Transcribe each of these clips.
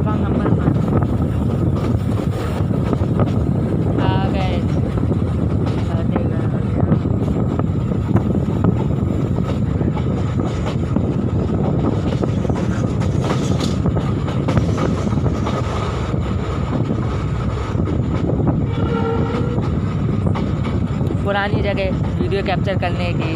Platform number 5 आ गए। फतेहगढ़ आ गया। पुरानी जगह वीडियो कैप्चर करने की।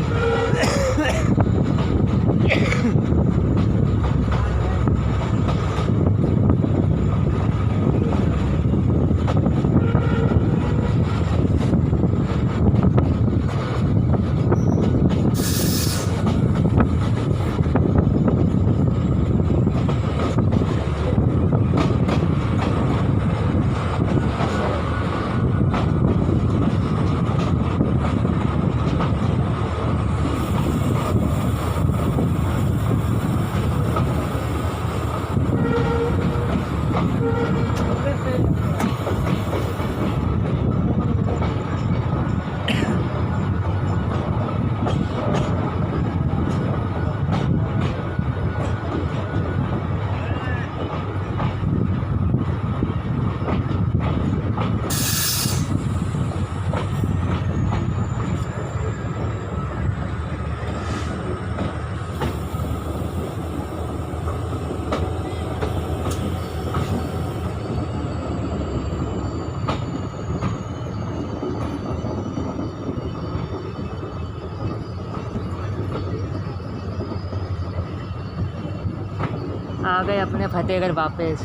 आ गए अपने फतेहगढ़ वापस।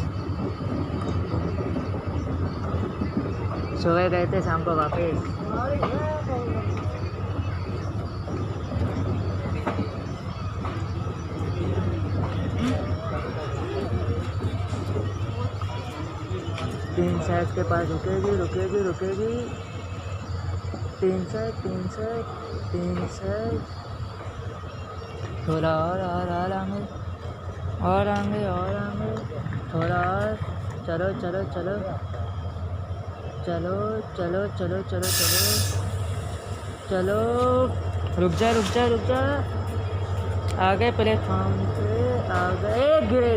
सुबह गए थे, शाम को वापस। तीन साइड के पास रुकेगी रुकेगी रुकेगी। तीन साइड थोड़ा और आगे और आगे थोड़ा और। चलो चलो चलो चलो चलो चलो चलो चलो चलो। रुक जा। आ गए प्लेटफॉर्म पे, आ गए। गिरे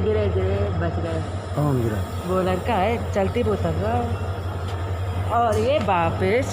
बच गए। कौन गिरा? वो लड़का है चलती बोतल रहा और ये वापस